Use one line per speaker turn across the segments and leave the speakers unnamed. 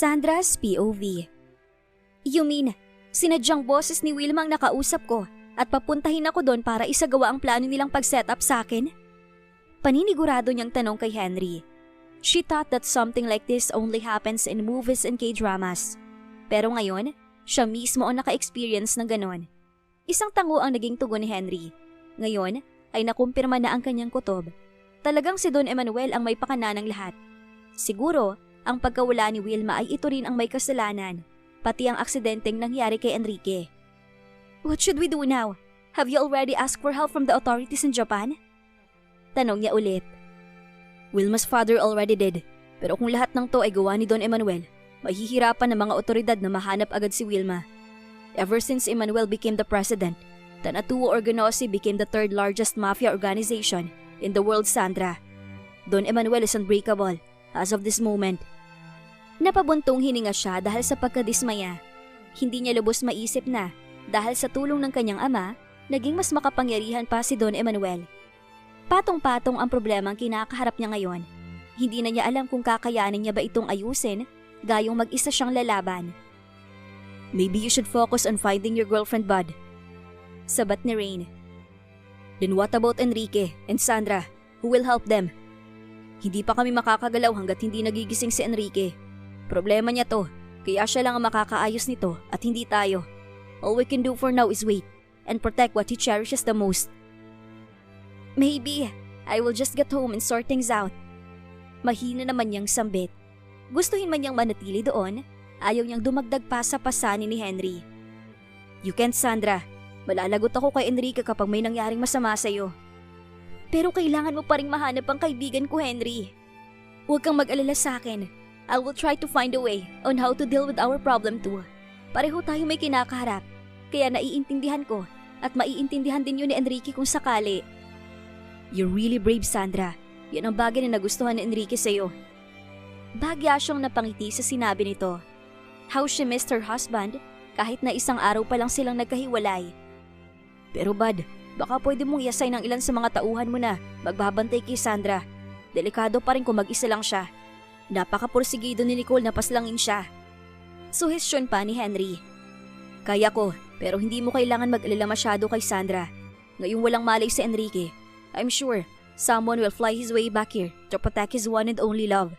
Sandra's POV. You mean, sinadyang boses ni Wilma ang nakausap ko at papuntahin ako doon para isagawa ang plano nilang pag-set up sa akin? Paninigurado niyang tanong kay Henry. She thought that something like this only happens in movies and K-dramas. Pero ngayon, siya mismo ang naka-experience ng ganon. Isang tango ang naging tugon ni Henry. Ngayon, ay nakumpirma na ang kanyang kutob. Talagang si Don Emmanuel ang may pakana ng lahat. Siguro, ang pagkawala ni Wilma ay ito rin ang may kasalanan, pati ang aksidenteng nangyari kay Enrique. What should we do now? Have you already asked for help from the authorities in Japan? Tanong niya ulit. Wilma's father already did, pero kung lahat ng to ay gawa ni Don Emmanuel, mahihirapan ng mga otoridad na mahanap agad si Wilma. Ever since Emmanuel became the president, Tanatuo Organosi became the third largest mafia organization in the world, Sandra. Don Emmanuel is unbreakable as of this moment. Napabuntong hininga siya dahil sa pagkadismaya. Hindi niya lubos maisip na dahil sa tulong ng kanyang ama, naging mas makapangyarihan pa si Don Emmanuel. Patong-patong ang problemang kinakaharap niya ngayon. Hindi na niya alam kung kakayanin niya ba itong ayusin, gayong mag-isa siyang lalaban. Maybe you should focus on finding your girlfriend, Bud. Sabat ni Rain. Then what about Enrique and Sandra? Who will help them? Hindi pa kami makakagalaw hanggat hindi nagigising si Enrique. Problema niya to, kaya siya lang ang makakaayos nito at hindi tayo. All we can do for now is wait and protect what he cherishes the most. Maybe I will just get home and sort things out. Mahina naman niyang sambit. Gustuhin man niyang manatili doon, ayaw niyang dumagdag pa sa pasanin ni Henry. You can't, Sandra. Malalagot ako kay Enrique kapag may nangyaring masama sa'yo. Pero kailangan mo pa ring mahanap ang kaibigan ko, Henry. Huwag kang mag-alala sa akin. I will try to find a way on how to deal with our problem too. Pareho tayo may kinakaharap, kaya naiintindihan ko at maiintindihan din yun ni Enrique kung sakali. You're really brave, Sandra. Yan ang bagay na nagustuhan ni Enrique sa'yo. Bahagya siyang napangiti sa sinabi nito. How she missed her husband kahit na isang araw pa lang silang nagkahiwalay. Pero Bud, baka pwede mong i-assign ng ilan sa mga tauhan mo na magbabantay kay Sandra. Delikado pa rin kung mag-isa lang siya. Napaka-porsigido ni Nicole na paslangin siya. Suhestyon pa ni Henry. Kaya ko, pero hindi mo kailangan mag-alala masyado kay Sandra. Ngayong walang malay si Enrique, I'm sure someone will fly his way back here to protect his one and only love.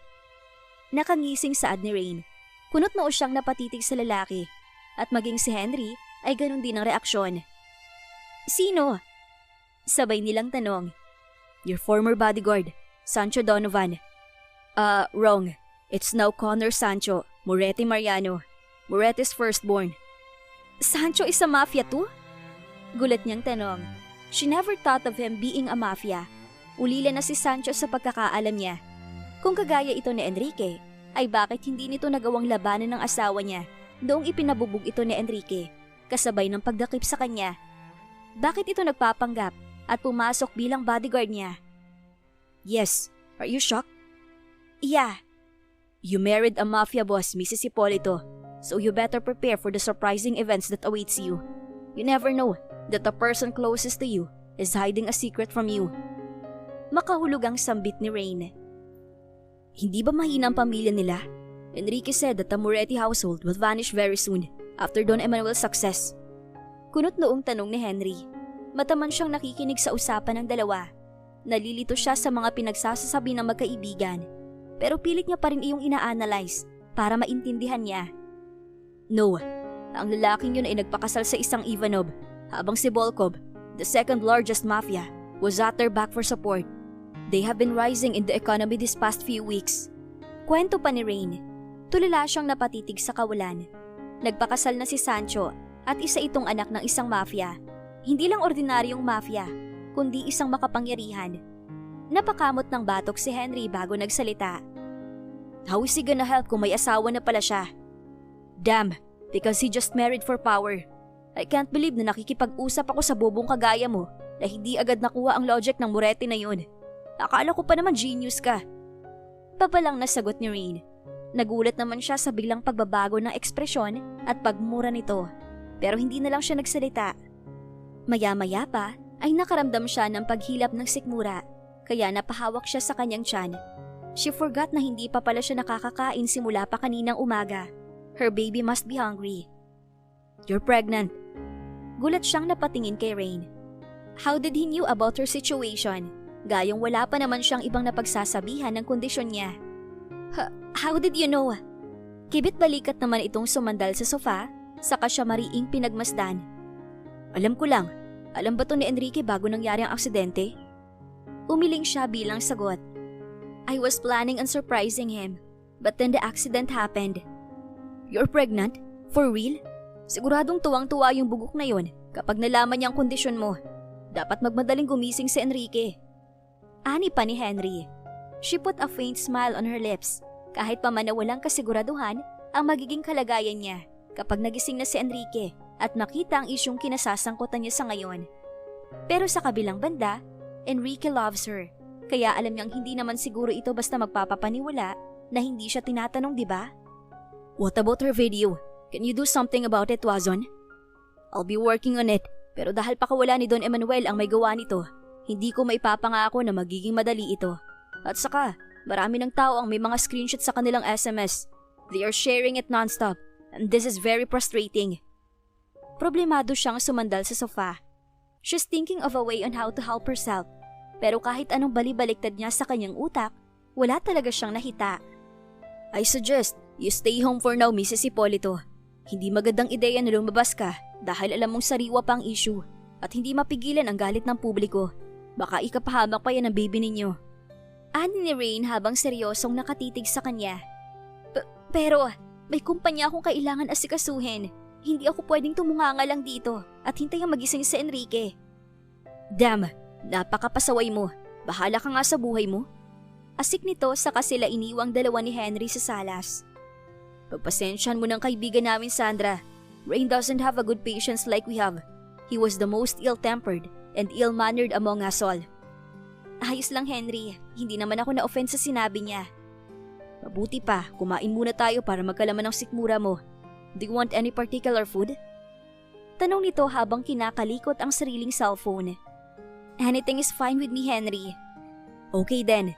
Nakangising saad ni Rain. Kunot noo siyang napatitig sa lalaki. At maging si Henry ay ganun din ang reaksyon. Sino? Sabay nilang tanong. Your former bodyguard, Sancho Donovan. Wrong. It's now Connor Sancho, Moretti Mariano. Moretti's firstborn. Sancho is a mafia too? Gulat niyang tanong. She never thought of him being a mafia. Ulila na si Sancho sa pagkakaalam niya. Kung kagaya ito ni Enrique, ay bakit hindi nito nagawang labanan ng asawa niya noong ipinabubog ito ni Enrique, kasabay ng pagdakip sa kanya? Bakit ito nagpapanggap at pumasok bilang bodyguard niya? Yes, are you shocked? Yeah. You married a mafia boss, Mrs. Hipolito, so you better prepare for the surprising events that awaits you. You never know that the person closest to you is hiding a secret from you. Makahulog ang sambit ni Rain. Hindi ba mahina ang pamilya nila? Enrique said that the Moretti household will vanish very soon after Don Emmanuel's success. Kunot noong tanong ni Henry. Mataman siyang nakikinig sa usapan ng dalawa. Nalilito siya sa mga pinagsasasabi ng magkaibigan, pero pilit niya pa rin iyong ina-analyze para maintindihan niya. No, ang lalaking yun ay nagpakasal sa isang Ivanov, habang si Volkov, the second largest mafia, was at their back for support. They have been rising in the economy these past few weeks. Kwento pa ni Rain. Tulala siyang napatitig sa kawalan. Nagpakasal na si Sancho at isa itong anak ng isang mafia. Hindi lang ordinaryong mafia, kundi isang makapangyarihan. Napakamot ng batok si Henry bago nagsalita. How is he gonna help kung may asawa na pala siya? Damn, because he just married for power. I can't believe na nakikipag-usap ako sa bobong kagaya mo na hindi agad nakuha ang logic ng Moretti na yun. Akala ko pa naman genius ka. Papalang nasagot ni Rain. Nagulat naman siya sa biglang pagbabago ng ekspresyon at pagmura nito. Pero hindi na lang siya nagsalita. Maya-maya pa ay nakaramdam siya ng paghilap ng sikmura, kaya napahawak siya sa kanyang tiyan. She forgot na hindi pa pala siya nakakakain simula pa kaninang umaga. Her baby must be hungry. You're pregnant. Gulat siyang napatingin kay Rain. How did he knew about her situation? Gayong wala pa naman siyang ibang napagsasabihan ng kondisyon niya. How did you know? Kibit balikat naman itong sumandal sa sofa, saka siya mariing pinagmasdan. Alam ko lang. Alam ba to ni Enrique bago nangyari ang aksidente? Umiling siya bilang sagot. I was planning on surprising him, but then the accident happened. You're pregnant? For real? Siguradong tuwang-tuwa yung bugok na yon kapag nalaman niya ang kondisyon mo. Dapat magmadaling gumising si Enrique. Ani pa ni Henry. She put a faint smile on her lips, kahit pa man na walang kasiguraduhan ang magiging kalagayan niya kapag nagising na si Enrique at makita ang isyong kinasasangkutan niya sa ngayon. Pero sa kabilang banda, Enrique loves her. Kaya alam niyang hindi naman siguro ito basta magpapapaniwala na hindi siya tinatanong, di ba? What about her video? Can you do something about it, Wazon? I'll be working on it, pero dahil pakawala ni Don Emmanuel ang may gawa nito, hindi ko maipapangako na magiging madali ito. At saka, marami ng tao ang may mga screenshots sa kanilang SMS. They are sharing it non-stop, and this is very frustrating. Problemado siyang sumandal sa sofa. She's thinking of a way on how to help herself. Pero kahit anong balibaliktad niya sa kanyang utak, wala talaga siyang nakita. I suggest you stay home for now, Mrs. Hipolito. Hindi magandang ideya na lumabas ka dahil alam mong sariwa pa ang issue at hindi mapigilan ang galit ng publiko. Baka ikapahamak pa yan ang baby ninyo. Ani ni Rain habang seryosong nakatitig sa kanya. Pero may kumpanya akong kailangan asikasuhin. Hindi ako pwedeng tumunganga lang dito at hintayang magising si Enrique. Damn! Napakapasaway mo. Bahala ka nga sa buhay mo. Asik nito saka sila iniwang dalawa ni Henry sa salas. Pagpasensyahan mo ng kaibigan namin, Sandra. Rain doesn't have a good patience like we have. He was the most ill-tempered and ill-mannered among us all. Ayos lang, Henry. Hindi naman ako na-offend sa sinabi niya. Mabuti pa, kumain muna tayo para magkalaman ng sikmura mo. Do you want any particular food? Tanong nito habang kinakalikot ang sariling cellphone. Anything is fine with me, Henry. Okay then.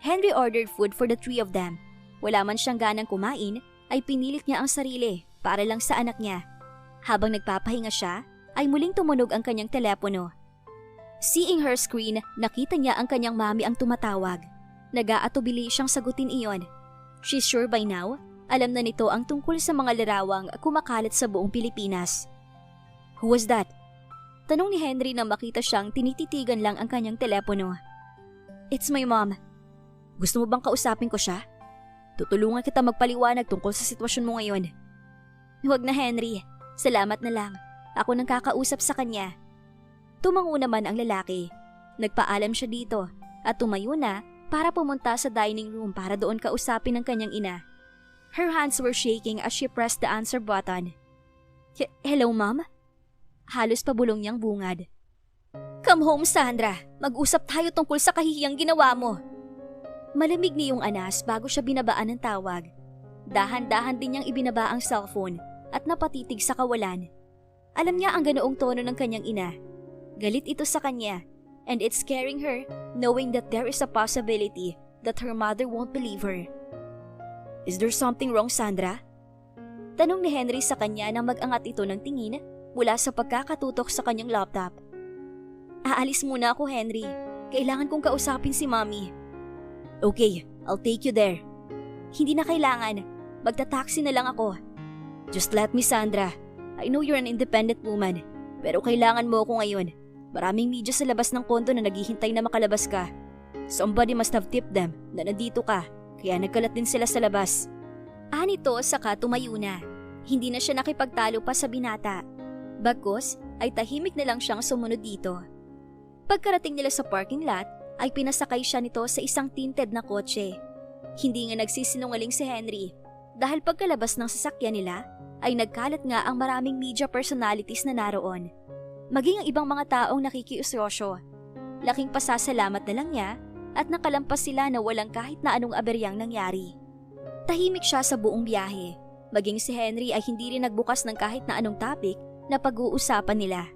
Henry ordered food for the three of them. Wala man siyang ganang kumain, ay pinilit niya ang sarili para lang sa anak niya. Habang nagpapahinga siya, ay muling tumunog ang kanyang telepono. Seeing her screen, nakita niya ang kanyang mami ang tumatawag. Nag-aatubili siyang sagutin iyon. She's sure by now, alam na nito ang tungkol sa mga larawang kumakalat sa buong Pilipinas. Who was that? Tanong ni Henry nang makita siyang tinititigan lang ang kanyang telepono. It's my mom. Gusto mo bang kausapin ko siya? Tutulungan kita magpaliwanag tungkol sa sitwasyon mo ngayon. Huwag na, Henry. Salamat na lang. Ako nang kakausap sa kanya. Tumango naman ang lalaki. Nagpaalam siya dito at tumayo na para pumunta sa dining room para doon kausapin ang kanyang ina. Her hands were shaking as she pressed the answer button. Hello, Mom? Halos pabulong niyang bungad. Come home, Sandra. Mag-usap tayo tungkol sa kahihiyang ginawa mo. Malamig niyong anas bago siya binabaan ng tawag. Dahan-dahan din niyang ibinaba ang cellphone at napatitig sa kawalan. Alam niya ang ganoong tono ng kanyang ina. Galit ito sa kanya, and it's scaring her knowing that there is a possibility that her mother won't believe her. Is there something wrong, Sandra? Tanong ni Henry sa kanya nang mag-angat ito ng tingin mula sa pagkakatutok sa kanyang laptop. Aalis muna ako, Henry. Kailangan kong kausapin si Mommy. Okay, I'll take you there. Hindi na kailangan. Magta-taxi na lang ako. Just let me, Sandra. I know you're an independent woman, pero kailangan mo ako ngayon. Maraming media sa labas ng kondo na naghihintay na makalabas ka. Somebody must have tipped them na nandito ka, kaya nagkalat din sila sa labas. Anito saka tumayo na. Hindi na siya nakipagtalo pa sa binata. Bagkus ay tahimik na lang siyang sumunod dito. Pagkarating nila sa parking lot, ay pinasakay siya nito sa isang tinted na kotse. Hindi nga nagsisinungaling si Henry dahil pagkalabas ng sasakyan nila ay nagkalat nga ang maraming media personalities na naroon. Maging ang ibang mga taong nakikiusyoso. Laking pasasalamat na lang niya at nakalampas sila na walang kahit na anong aberyang nangyari. Tahimik siya sa buong biyahe. Maging si Henry ay hindi rin nagbukas ng kahit na anong topic na pag-uusapan nila.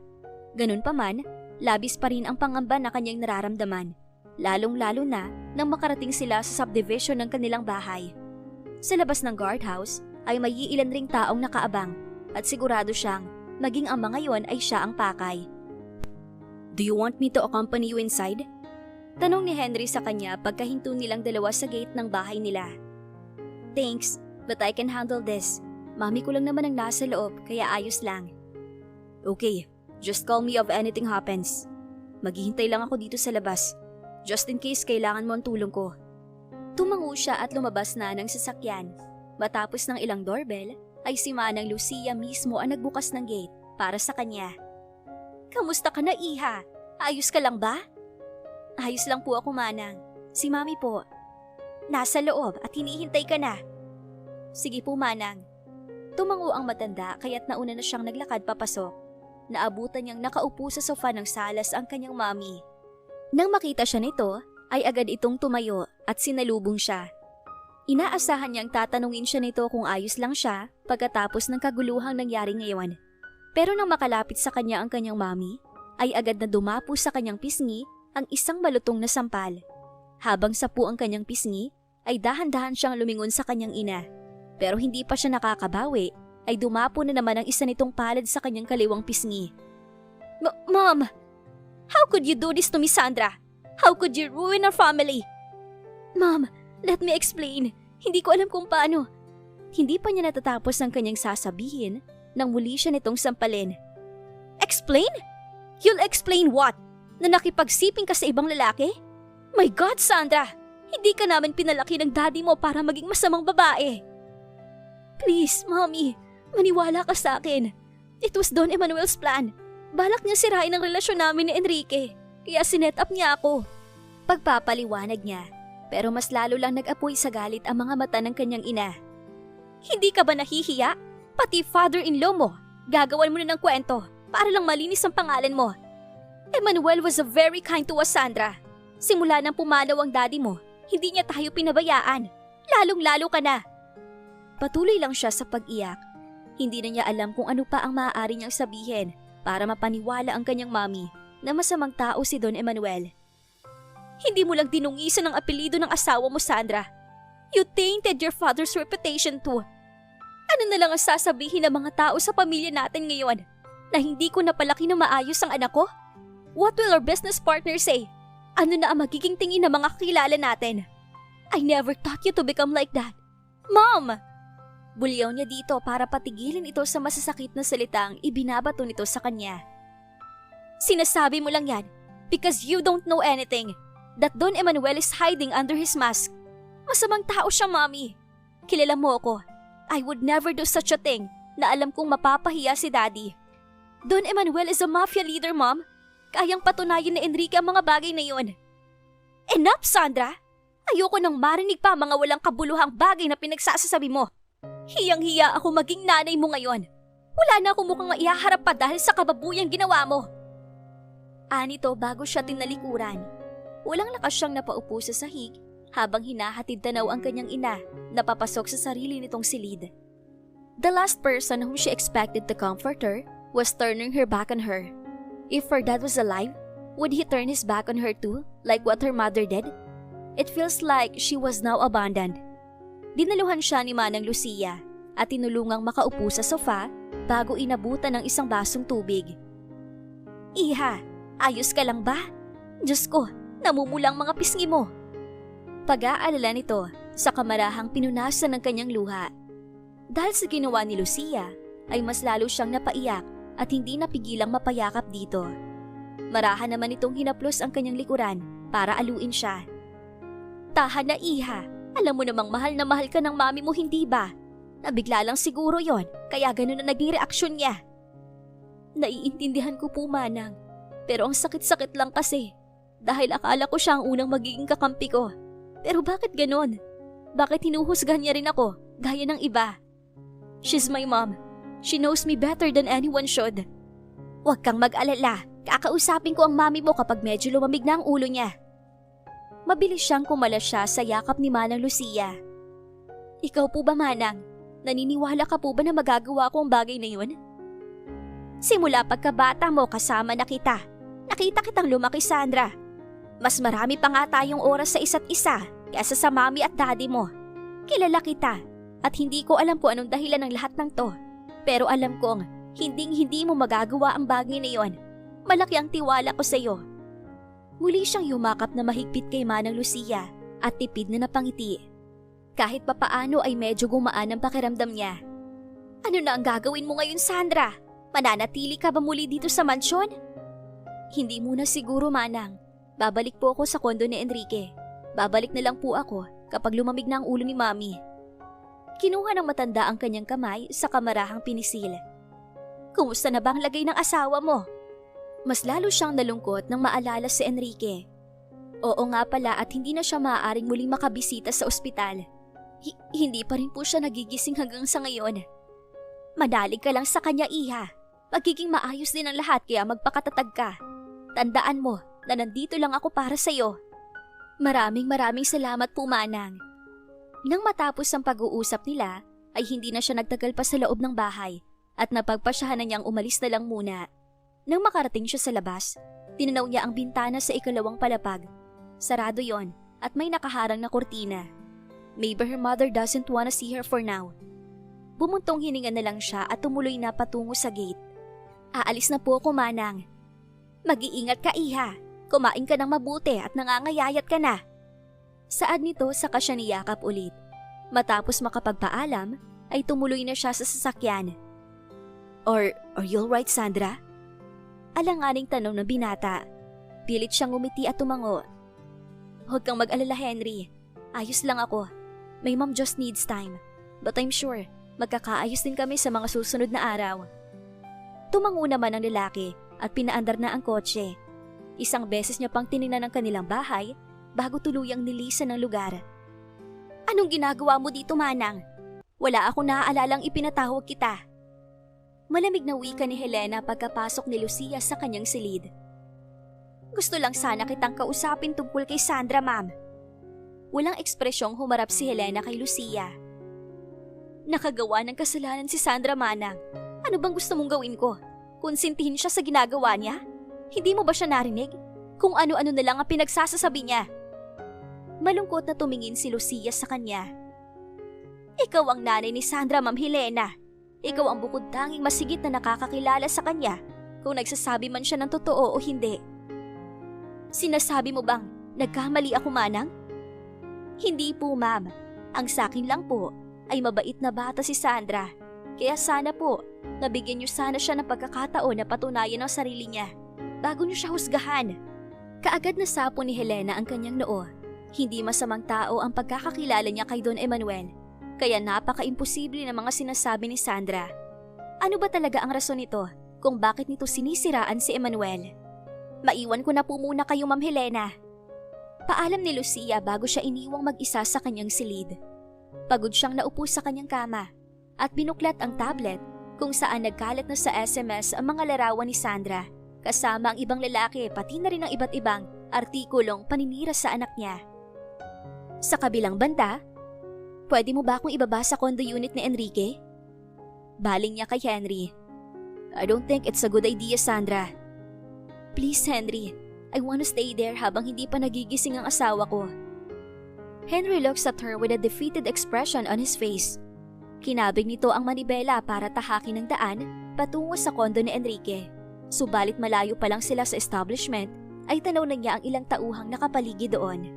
Ganun pa man, labis pa rin ang pangamba na kanyang nararamdaman. lalong-lalo na nang makarating sila sa subdivision ng kanilang bahay. Sa labas ng guardhouse ay may iilan ring taong nakaabang at sigurado siyang maging ang mga yon ay siya ang pakay. "Do you want me to accompany you inside?" Tanong ni Henry sa kanya pagkahinto nilang dalawa sa gate ng bahay nila. "Thanks, but I can handle this. Mami ko lang naman ang nasa loob kaya ayos lang." "Okay, just call me if anything happens. Maghihintay lang ako dito sa labas, just in case kailangan mo ang tulong ko." Tumango siya at lumabas na ng sasakyan. Matapos ng ilang doorbell, ay si Manang Lucia mismo ang nagbukas ng gate para sa kanya. "Kamusta ka na, Iha? Ayos ka lang ba?" "Ayos lang po ako, Manang. Si Mami po. Nasa loob at hinihintay ka na." "Sige po, Manang." Tumango ang matanda kaya't nauna na siyang naglakad papasok. Naabutan niyang nakaupo sa sofa ng salas ang kanyang mami. Nang makita siya nito, ay agad itong tumayo at sinalubong siya. Inaasahan niyang tatanungin siya nito kung ayos lang siya pagkatapos ng kaguluhang nangyari ngayon. Pero nang makalapit sa kanya ang kanyang mami, ay agad na dumapo sa kanyang pisngi ang isang malutong na sampal. Habang sapu ang kanyang pisngi, ay dahan-dahan siyang lumingon sa kanyang ina. Pero hindi pa siya nakakabawi, ay dumapo na naman ang isa nitong palad sa kanyang kaliwang pisngi. Mom! How could you do this to me, Sandra? How could you ruin our family?" "Mom, let me explain. Hindi ko alam kung paano." Hindi pa niya natatapos ang kanyang sasabihin nang muli siya nitong sampalin. "Explain? You'll explain what? Na nakipagsiping ka sa ibang lalaki? My God, Sandra! Hindi ka namin pinalaki ng daddy mo para maging masamang babae." "Please, Mommy, maniwala ka sa akin. It was Don Emanuel's plan. Balak niya sirain ang relasyon namin ni Enrique, kaya sinet up niya ako." Pagpapaliwanag niya, pero mas lalo lang nag-apoy sa galit ang mga mata ng kanyang ina. "Hindi ka ba nahihiya? Pati father-in-law mo, gagawan mo na ng kwento para lang malinis ang pangalan mo. Emmanuel was a very kind to us, Sandra. Simula nang pumanaw ang daddy mo, hindi niya tayo pinabayaan. Lalong-lalo ka na." Patuloy lang siya sa pag-iyak. Hindi na niya alam kung ano pa ang maaari niyang sabihin para mapaniwala ang kanyang mami na masamang tao si Don Emanuel. "Hindi mo lang dinungisan ang apelido ng asawa mo, Sandra. You tainted your father's reputation too. Ano na lang ang sasabihin ng mga tao sa pamilya natin ngayon? Na hindi ko napalaki na maayos ang anak ko? What will our business partner say? Ano na ang magiging tingin ng mga kakilala natin? I never taught you to become like that. Mom!" Bulyaw niya dito para patigilin ito sa masasakit na salitang ibinabato nito sa kanya. "Sinasabi mo lang yan because you don't know anything. That Don Emanuel is hiding under his mask. Masamang tao siya, Mommy. Kilala mo ako. I would never do such a thing na alam kong mapapahiya si Daddy. Don Emanuel is a mafia leader, Mom. Kayang patunayan ni Enrique ang mga bagay na yun." "Enough, Sandra! Ayoko nang marinig pa mga walang kabuluhang bagay na pinagsasasabi mo. Hiyang-hiya ako maging nanay mo ngayon. Wala na akong mukhang maihaharap pa dahil sa kababuyang ginawa mo." Anito bago siya tinalikuran. Walang lakas siyang napaupo sa sahig habang hinahatid tanaw ang kanyang ina na papasok sa sarili nitong silid. The last person whom she expected to comfort her was turning her back on her. If her dad was alive, would he turn his back on her too, like what her mother did? It feels like she was now abandoned. Dinaluhan siya ni Manang Lucia at tinulungang makaupo sa sofa bago inabutan ng isang basong tubig. "Iha, ayos ka lang ba? Diyos ko, namumulang mga pisngi mo." Pag-aalala nito sa kamarahang pinunasan ng kanyang luha. Dahil sa ginawa ni Lucia, ay mas lalo siyang napaiyak at hindi napigilang mapayakap dito. Marahan naman itong hinaplos ang kanyang likuran para aluin siya. "Tahan na, Iha. Alam mo namang mahal na mahal ka ng mami mo, hindi ba? Nabigla lang siguro yon, kaya ganun na naging reaksyon niya." "Naiintindihan ko po, Manang. Pero ang sakit-sakit lang kasi. Dahil akala ko siya ang unang magiging kakampi ko. Pero bakit ganun? Bakit hinuhusgahan niya rin ako, gaya ng iba? She's my mom. She knows me better than anyone should." "Huwag kang mag-alala. Kakausapin ko ang mami mo kapag medyo lumamig na ang ulo niya." Mabilis siyang kumalas siya sa yakap ni Manang Lucia. "Ikaw po ba, Manang? Naniniwala ka po ba na magagawa ko ang bagay na yun?" "Simula pagkabata mo kasama na kita. Nakita kitang lumaki, Sandra. Mas marami pa nga tayong oras sa isa't isa kaysa sa mami at daddy mo. Kilala kita at hindi ko alam kung anong dahilan ng lahat ng to. Pero alam kong hindi mo magagawa ang bagay na yon. Malaki ang tiwala ko sa iyo. Muli siyang yumakap na mahigpit kay Manang Lucia at tipid na napangiti. Kahit papaano ay medyo gumaan ang pakiramdam niya. Ano na ang gagawin mo ngayon, Sandra? Mananatili ka ba muli dito sa mansyon? Hindi muna siguro, Manang. Babalik po ako sa kondo ni Enrique. Babalik na lang po ako kapag lumamig na ang ulo ni Mami. Kinuha ng matanda ang kanyang kamay sa kamarahang pinisil. Kumusta na ba ang lagay ng asawa mo? Mas lalo siyang nalungkot nang maalala si Enrique. Oo nga pala at hindi na siya maaaring muling makabisita sa ospital. Hindi pa rin po siya nagigising hanggang sa ngayon. Manalig ka lang sa kanya, Iha. Magiging maayos din ang lahat kaya magpakatatag ka. Tandaan mo na nandito lang ako para sa'yo. Maraming salamat po, Manang. Nang matapos ang pag-uusap nila, ay hindi na siya nagtagal pa sa loob ng bahay at napagpasyahan na niyang umalis na lang muna. Nang makarating siya sa labas, tinanaw niya ang bintana sa ikalawang palapag. Sarado yon at may nakaharang na kurtina. Maybe her mother doesn't wanna see her for now. Bumuntong hininga na lang siya at tumuloy na patungo sa gate. Aalis na po ako, Manang. Mag-iingat ka, Iha. Kumain ka ng mabuti at nangangayayat ka na. Saad nito saka siya niyakap ulit. Matapos makapagpaalam, ay tumuloy na siya sa sasakyan. Are you alright, Sandra? Alanganing tanong ng binata. Pilit siyang umiti at tumango. Huwag kang mag-alala, Henry. Ayos lang ako. My mom just needs time. But I'm sure, magkakaayos din kami sa mga susunod na araw. Tumango naman ang lalaki at pinaandar na ang kotse. Isang beses niya pang tiningnan ang kanilang bahay bago tuluyang nilisan ng lugar. Anong ginagawa mo dito, Manang? Wala akong naaalalang ipinatawag kita. Malamig na wika ni Helena pagkapasok ni Lucia sa kanyang silid. Gusto lang sana kitang kausapin tungkol kay Sandra, Ma'am. Walang ekspresyong humarap si Helena kay Lucia. Nakagawa ng kasalanan si Sandra, Manang. Ano bang gusto mong gawin ko? Konsintihin siya sa ginagawa niya? Hindi mo ba siya narinig? Kung ano-ano na lang ang pinagsasasabi niya. Malungkot na tumingin si Lucia sa kanya. Ikaw ang nanay ni Sandra, Ma'am Helena. Ikaw ang bukod tanging masigit na nakakakilala sa kanya kung nagsasabi man siya ng totoo o hindi. Sinasabi mo bang nagkamali ako, Manang? Hindi po, Ma'am. Ang sakin lang po ay mabait na bata si Sandra. Kaya sana po, nabigyan niyo sana siya ng pagkakataon na patunayan ang sarili niya bago niyo siya husgahan. Kaagad na sapo ni Helena ang kanyang noo. Hindi masamang tao ang pagkakakilala niya kay Don Emanuel, kaya napaka-imposible ng mga sinasabi ni Sandra. Ano ba talaga ang rason nito kung bakit nito sinisiraan si Emanuel? Maiwan ko na po muna kayo, Ma'am Helena. Paalam ni Lucia bago siya iniwang mag-isa sa kanyang silid. Pagod siyang naupo sa kanyang kama at binuklat ang tablet kung saan nagkalat na sa SMS ang mga larawan ni Sandra kasama ang ibang lalaki pati na rin ang iba't ibang artikulong paninira sa anak niya. Sa kabilang banda, pwede mo ba akong ibaba sa condo unit ni Enrique? Baling niya kay Henry. I don't think it's a good idea, Sandra. Please, Henry. I want to stay there habang hindi pa nagigising ang asawa ko. Henry looks at her with a defeated expression on his face. Kinabig nito ang manibela para tahakin ng daan patungo sa kondo ni Enrique. Subalit malayo pa lang sila sa establishment, ay tanaw na niya ang ilang tauhang nakapaligid doon.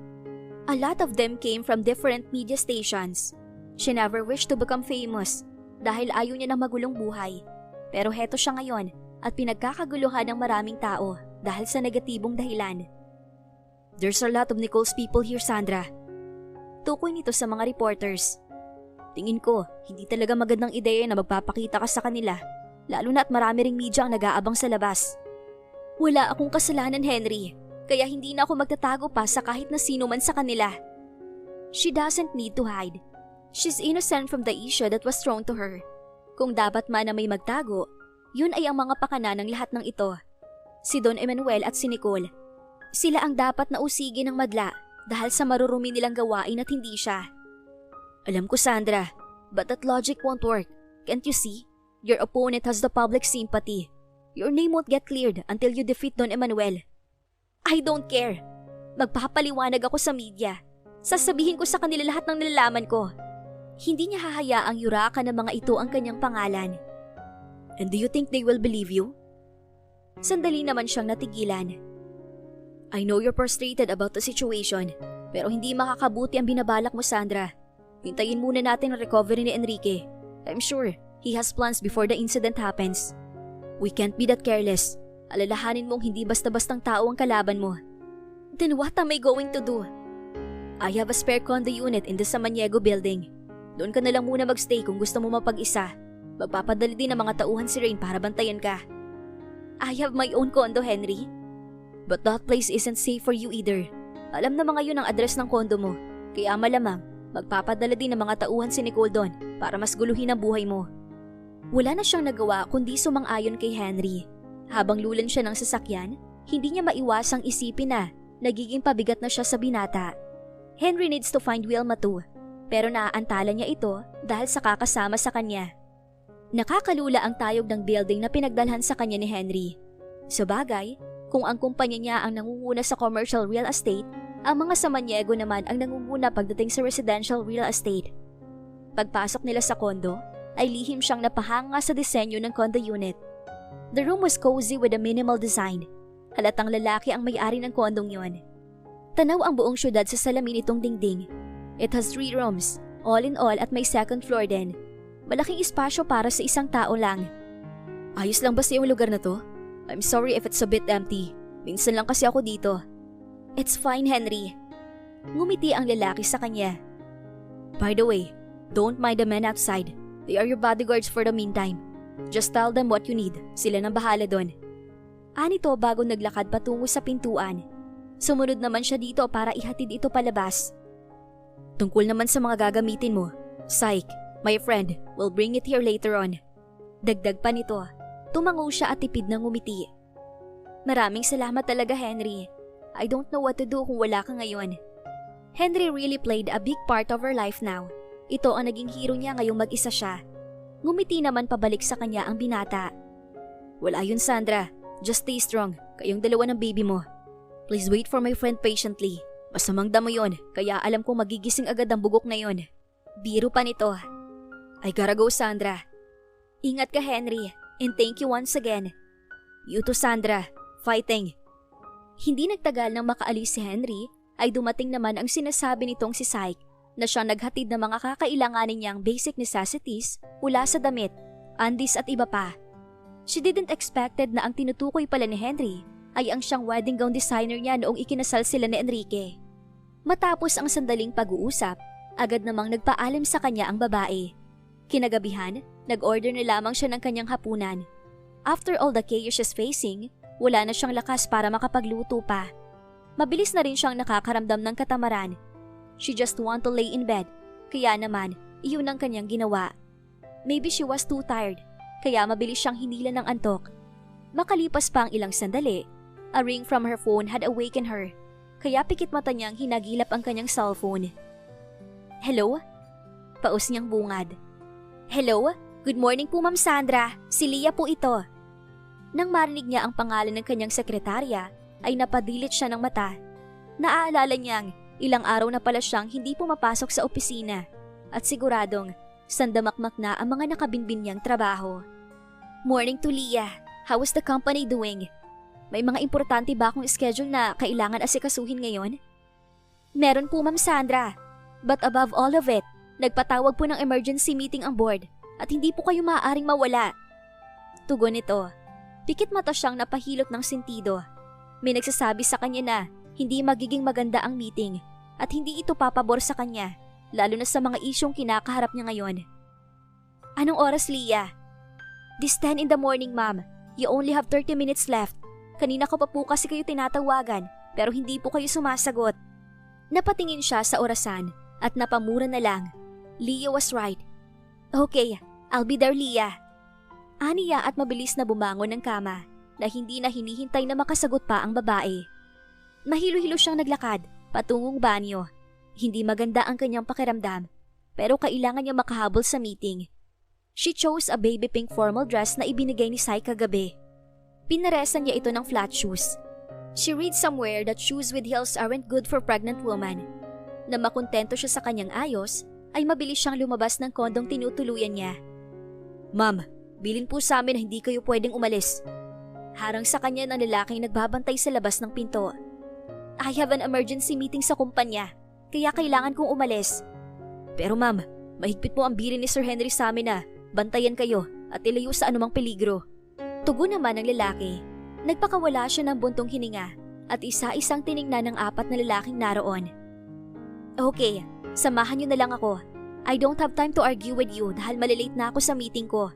A lot of them came from different media stations. She never wished to become famous dahil ayaw niya ng magulong buhay. Pero heto siya ngayon at pinagkakaguluhan ng maraming tao dahil sa negatibong dahilan. There's a lot of Nicole's people here, Sandra. Tukoy nito sa mga reporters. Tingin ko, hindi talaga magandang ideya na magpapakita ka sa kanila. Lalo na at marami ring media ang nag-aabang sa labas. Wala akong kasalanan, Henry. Kaya hindi na ako magtatago pa sa kahit na sino man sa kanila. She doesn't need to hide. She's innocent from the issue that was thrown to her. Kung dapat man na may magtago, yun ay ang mga pakana ng lahat ng ito. Si Don Emanuel at si Nicole. Sila ang dapat na usigin ng madla dahil sa marurumi nilang gawain at hindi siya. Alam ko, Sandra, but that logic won't work. Can't you see? Your opponent has the public sympathy. Your name won't get cleared until you defeat Don Emanuel. I don't care. Magpapaliwanag ako sa media. Sasabihin ko sa kanila lahat ng nalalaman ko. Hindi niya hahayaang yurakan ng mga ito ang kanyang pangalan. And do you think they will believe you? Sandali naman siyang natigilan. I know you're frustrated about the situation, pero hindi makakabuti ang binabalak mo, Sandra. Hintayin muna natin ang recovery ni Enrique. I'm sure he has plans before the incident happens. We can't be that careless. Alalahanin mong hindi basta-bastang tao ang kalaban mo. Then what am I going to do? I have a spare condo unit in the Samaniego building. Doon ka na lang muna magstay kung gusto mo mapag-isa. Magpapadali din ng mga tauhan si Rain para bantayan ka. I have my own condo, Henry. But that place isn't safe for you either. Alam na mga yun ang address ng condo mo. Kaya malamang, magpapadala din ng mga tauhan si Nicole doon para mas guluhin ang buhay mo. Wala na siyang nagawa kundi sumang-ayon kay Henry. Habang lulan siya ng sasakyan, hindi niya maiwasang isipin na nagiging pabigat na siya sa binata. Henry needs to find Wilma too, pero naaantala niya ito dahil sa kakasama sa kanya. Nakakalula ang tayog ng building na pinagdalhan sa kanya ni Henry. Sa bagay, kung ang kumpanya niya ang nangunguna sa commercial real estate, ang mga Samaniego naman ang nangunguna pagdating sa residential real estate. Pagpasok nila sa kondo, ay lihim siyang napahanga sa disenyo ng condo unit. The room was cozy with a minimal design. Halatang lalaki ang may-ari ng kondong yon. Tanaw ang buong syudad sa salamin itong dingding. It has 3 rooms, all in all at may second floor din. Malaking espasyo para sa isang tao lang. Ayos lang ba sa iyong lugar na to? I'm sorry if it's a bit empty. Minsan lang kasi ako dito. It's fine, Henry. Ngumiti ang lalaki sa kanya. By the way, don't mind the men outside. They are your bodyguards for the meantime. Just tell them what you need. Sila nang bahala doon. Anito bago naglakad patungo sa pintuan. Sumunod naman siya dito para ihatid ito palabas. Tungkol naman sa mga gagamitin mo, Psych, my friend, will bring it here later on. Dagdag pa nito. Tumango siya at tipid na ngumiti. Maraming salamat talaga, Henry. I don't know what to do kung wala ka ngayon. Henry really played a big part of her life now. Ito ang naging hero niya ngayong mag-isa siya. Ngumiti naman pabalik sa kanya ang binata. Wala yun, Sandra. Just stay strong. Kayong dalawa ng baby mo. Please wait for my friend patiently. Masamang damo yun, kaya alam kong magigising agad ang bugok na yun. Biro pa nito. I gotta go, Sandra. Ingat ka, Henry. And thank you once again. You too, Sandra. Fighting. Hindi nagtagal nang makaalis si Henry, ay dumating naman ang sinasabi nitong si Psych na siyang naghatid ng mga kakailanganin niyang basic necessities mula sa damit, undies at iba pa. She didn't expected na ang tinutukoy pala ni Henry ay ang siyang wedding gown designer niya noong ikinasal sila ni Enrique. Matapos ang sandaling pag-uusap, agad namang nagpaalam sa kanya ang babae. Kinagabihan, nag-order na lamang siya ng kanyang hapunan. After all the chaos she's facing, wala na siyang lakas para makapagluto pa. Mabilis na rin siyang nakakaramdam ng katamaran. She just want to lay in bed, kaya naman, iyon ang kanyang ginawa. Maybe she was too tired, kaya mabilis siyang hinila ng antok. Makalipas pa ang ilang sandali, a ring from her phone had awakened her, kaya pikit mata niyang hinagilap ang kanyang cellphone. Hello? Paus niyang bungad. Hello? Good morning po, Ma'am Sandra. Si Leah po ito. Nang marinig niya ang pangalan ng kanyang sekretarya, ay napadilit siya ng mata. Naaalala niyang ilang araw na pala siyang hindi pumapasok sa opisina at siguradong sandamakmak na ang mga nakabinbin niyang trabaho. Morning to Leah. How is the company doing? May mga importante ba akong schedule na kailangan asikasuhin ngayon? Meron po, Ma'am Sandra. But above all of it, nagpatawag po ng emergency meeting ang board at hindi po kayo maaaring mawala. Tugon nito. Pikit mata siyang napahilot ng sentido. May nagsasabi sa kanya na hindi magiging maganda ang meeting at hindi ito papabor sa kanya, lalo na sa mga isyong kinakaharap niya ngayon. Anong oras, Leah? This 10 in the morning, ma'am. You only have 30 minutes left. Kanina ko pa po kasi kayo tinatawagan, pero hindi po kayo sumasagot. Napatingin siya sa orasan at napamura na lang. Leah was right. Okay, I'll be there, Leah. Aniya at mabilis na bumangon ng kama na hindi na hinihintay na makasagot pa ang babae. Mahilo-hilo siyang naglakad patungong banyo. Hindi maganda ang kanyang pakiramdam, pero kailangan niya makahabol sa meeting. She chose a baby pink formal dress na ibinigay ni Sai kagabi. Pinaresan niya ito ng flat shoes. She read somewhere that shoes with heels aren't good for pregnant woman. Na makontento siya sa kanyang ayos, ay mabilis siyang lumabas ng kondong tinutuluyan niya. Ma'am, bilin po sa amin na hindi kayo pwedeng umalis. Harang sa kanya ng lalaking nagbabantay sa labas ng pinto. I have an emergency meeting sa kumpanya, kaya kailangan kong umalis. Pero ma'am, mahigpit po ang bilin ni Sir Henry sa amin na bantayan kayo at ilayo sa anumang peligro. Tugon naman ng lalaki. Nagpakawala siya ng buntong hininga at isa-isang tiningnan ng 4 na lalaking naroon. Okay, samahan niyo na lang ako. I don't have time to argue with you dahil malilate na ako sa meeting ko.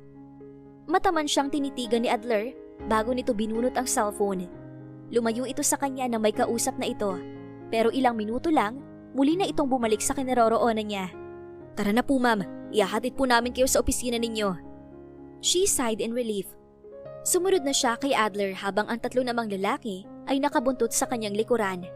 Mataman siyang tinitigan ni Adler bago nito binunot ang cellphone. Lumayo ito sa kanya na may kausap na ito. Pero ilang minuto lang, muli na itong bumalik sa kinaroroonan niya. Tara na po ma'am, ihahatid po namin kayo sa opisina ninyo. She sighed in relief. Sumunod na siya kay Adler habang ang 3 namang lalaki ay nakabuntot sa kanyang likuran.